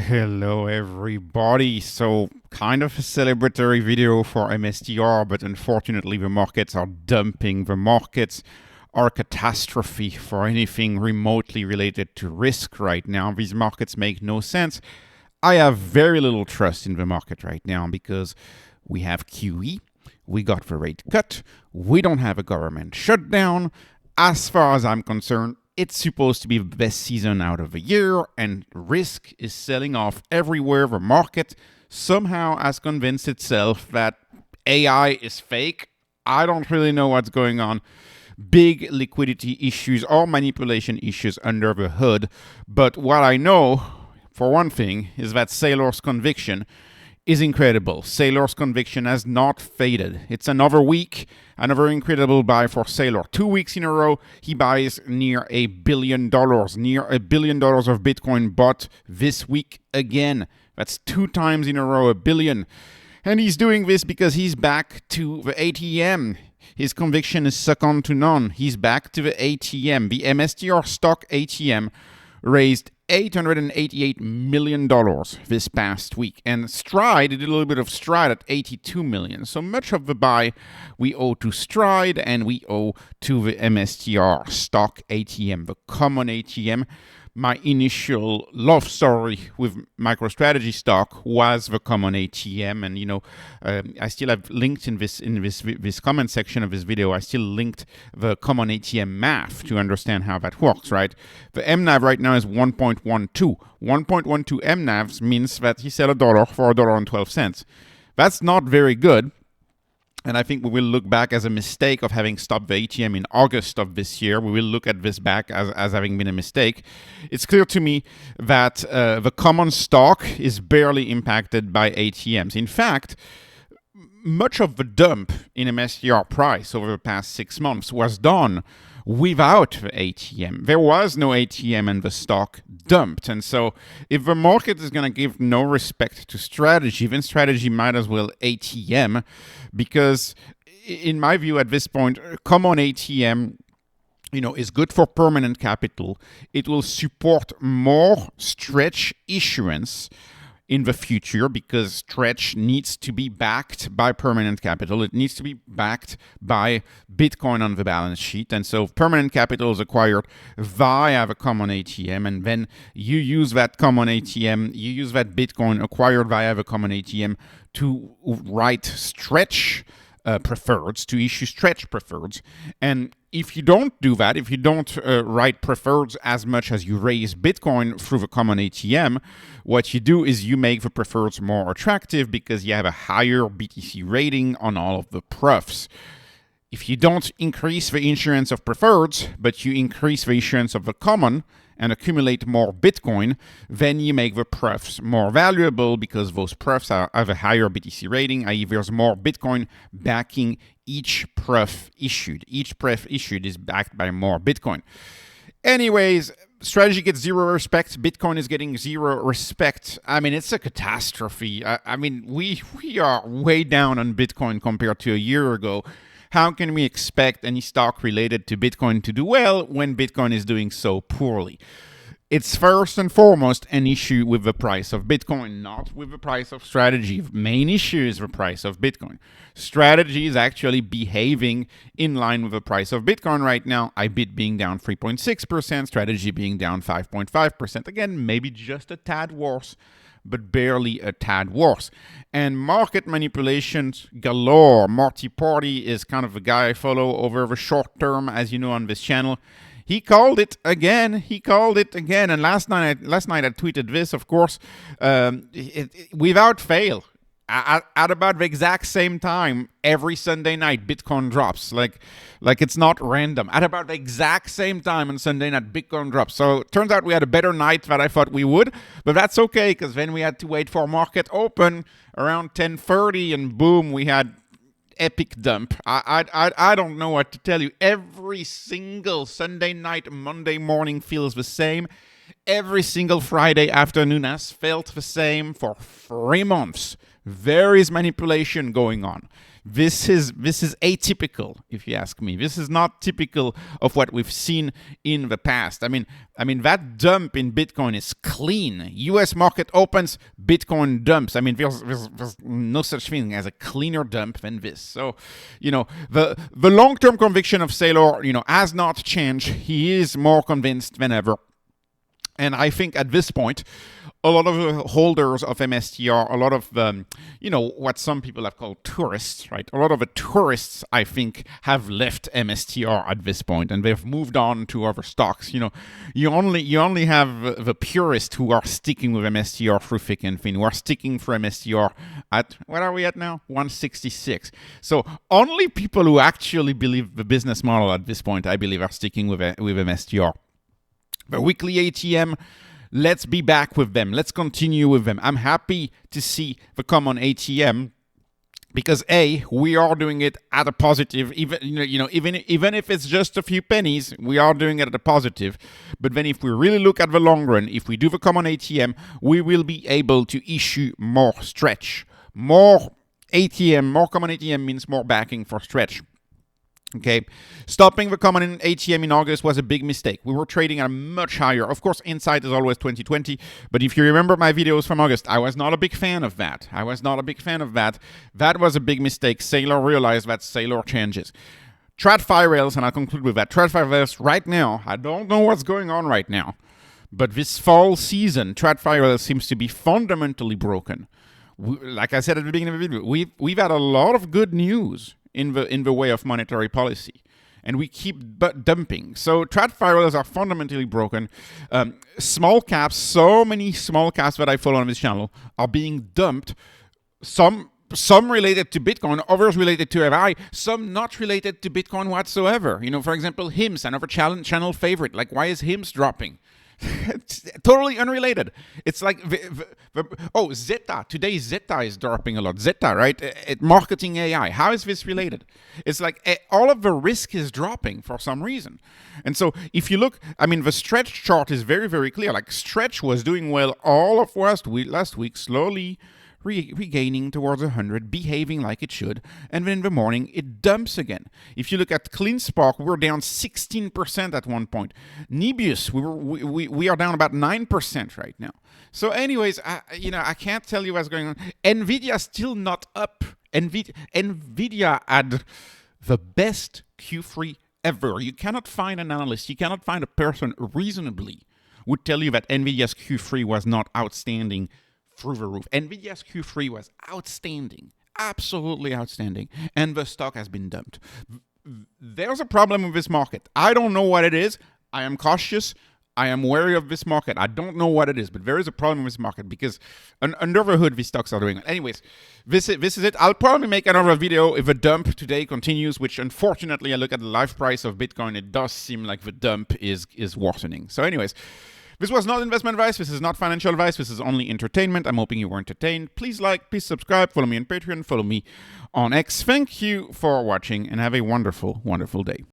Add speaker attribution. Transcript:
Speaker 1: Hello everybody. So kind of a celebratory video for MSTR, but unfortunately the markets are dumping. The markets are a catastrophe for anything remotely related to risk right now. These markets make no sense. I have very little trust in the market right now because we have QE, we got the rate cut, we don't have a government shutdown. As far as I'm concerned, it's supposed to be the best season out of the year, and risk is selling off everywhere. The market somehow has convinced itself that AI is fake. I don't really know what's going on. Big liquidity issues or manipulation issues under the hood. But what I know, for one thing, is that Saylor's conviction is incredible. Saylor's conviction has not faded. It's another week, another incredible buy for Saylor. 2 weeks in a row, he buys near $1 billion. Near $1 billion of Bitcoin bought this week again. That's 2 times in a row, $1 billion. And he's doing this because he's back to the ATM. His conviction is second to none. He's back to the ATM. The MSTR stock ATM raised $888 million this past week. And STRD did a little bit of STRD at $82 million. So much of the buy we owe to STRD and we owe to the MSTR stock ATM, the common ATM. My initial love story with MicroStrategy stock was the common ATM, and I still have linked in this comment section of this video. I still linked the common ATM math to understand how that works. Right, the MNAV right now is 1.12. 1.12 MNAVs means that he sold $1 for $1.12. That's not very good. And I think we will look back as a mistake of having stopped the ATM in August of this year. We will look at this back as having been a mistake. It's clear to me that the common stock is barely impacted by ATMs. In fact, much of the dump in MSTR price over the past 6 months was done without the ATM. There was no ATM and the stock dumped. And so if the market is going to give no respect to strategy, then strategy might as well ATM, because in my view at this point, common ATM is good for permanent capital. It will support more stretch issuance in the future because stretch needs to be backed by permanent capital. It needs to be backed by Bitcoin on the balance sheet. And so permanent capital is acquired via the common ATM. And then you use that common ATM, you use that Bitcoin acquired via the common ATM to write stretch preferreds, to issue stretch preferreds. And if you don't do that, if you don't write preferreds as much as you raise Bitcoin through the common ATM, what you do is you make the preferreds more attractive because you have a higher BTC rating on all of the profs. If you don't increase the issuance of preferreds, but you increase the issuance of the common and accumulate more Bitcoin, then you make the prefs more valuable because those prefs have a higher BTC rating, i.e. there's more Bitcoin backing each pref issued. Each pref issued is backed by more Bitcoin. Anyways, strategy gets zero respect. Bitcoin is getting zero respect. I mean, it's a catastrophe. We are way down on Bitcoin compared to a year ago. How can we expect any stock related to Bitcoin to do well when Bitcoin is doing so poorly? It's first and foremost an issue with the price of Bitcoin, not with the price of strategy. The main issue is the price of Bitcoin. Strategy is actually behaving in line with the price of Bitcoin right now. IBIT being down 3.6%, strategy being down 5.5%. Again, maybe just a tad worse, but barely a tad worse. And market manipulations galore. Marty Party is kind of the guy I follow over the short term, as you know, on this channel. He called it again. And last night I tweeted this, of course, without fail. At about the exact same time, every Sunday night, Bitcoin drops. Like it's not random. At about the exact same time on Sunday night, Bitcoin drops. So it turns out we had a better night than I thought we would. But that's okay, because then we had to wait for market open around 10:30, and boom, we had epic dump. I don't know what to tell you. Every single Sunday night, Monday morning feels the same. Every single Friday afternoon has felt the same for 3 months. There is manipulation going on. This is atypical, if you ask me. This is not typical of what we've seen in the past. I mean that dump in Bitcoin is clean. U.S. market opens, Bitcoin dumps. I mean, there's no such thing as a cleaner dump than this. So, the long-term conviction of Saylor, has not changed. He is more convinced than ever. And I think at this point, a lot of the holders of MSTR, a lot of what some people have called tourists, right? A lot of the tourists, I think, have left MSTR at this point, and they've moved on to other stocks. You only have the purists who are sticking with MSTR through thick and thin, who are sticking for MSTR at, what are we at now? 166. So only people who actually believe the business model at this point, I believe, are sticking with MSTR. The weekly ATM, let's be back with them. Let's continue with them. I'm happy to see the common ATM because we are doing it at a positive. Even if it's just a few pennies, we are doing it at a positive. But then, if we really look at the long run, if we do the common ATM, we will be able to issue more stretch, more ATM. More common ATM means more backing for stretch. Okay, stopping the common ATM in August was a big mistake. We were trading at a much higher. Of course, insight is always 2020, but if you remember my videos from August, I was not a big fan of that. That was a big mistake. Saylor realized that Saylor changes. TradFi rails, and I'll conclude with that. TradFi rails right now, I don't know what's going on right now, but this fall season, TradFi rails seems to be fundamentally broken. Like I said at the beginning of the video, we've had a lot of good news in the way of monetary policy, and we keep dumping. So TradFi rails are fundamentally broken. Small caps, so many small caps that I follow on this channel are being dumped. Some related to Bitcoin, others related to AI, some not related to Bitcoin whatsoever. For example, HIMS, another channel favorite. Like, why is HIMS dropping? It's totally unrelated. It's like Zeta. Today Zeta is dropping a lot. Zeta, right? Marketing AI. How is this related? It's like all of the risk is dropping for some reason. And so if you look, the stretch chart is very, very clear. Like, stretch was doing well all of last week, slowly regaining towards 100, behaving like it should, and then in the morning it dumps again. If you look at CleanSpark, we're down 16% at one point. Nebius, we are down about 9% right now. So anyways, I can't tell you what's going on. Nvidia still not up. Nvidia had the best Q3 ever. You cannot find an analyst, you cannot find a person reasonably would tell you that Nvidia's Q3 was not outstanding through the roof. Nvidia's Q3 was outstanding, absolutely outstanding, and the stock has been dumped. There's a problem with this market. I don't know what it is. I am cautious. I am wary of this market. I don't know what it is, but there is a problem with this market because under the hood, these stocks are doing it. Anyways, this is it. I'll probably make another video if the dump today continues, which unfortunately, I look at the live price of Bitcoin. It does seem like the dump is worsening. So anyways, this was not investment advice. This is not financial advice. This is only entertainment. I'm hoping you were entertained. Please like, please subscribe, follow me on Patreon, follow me on X. Thank you for watching and have a wonderful, wonderful day.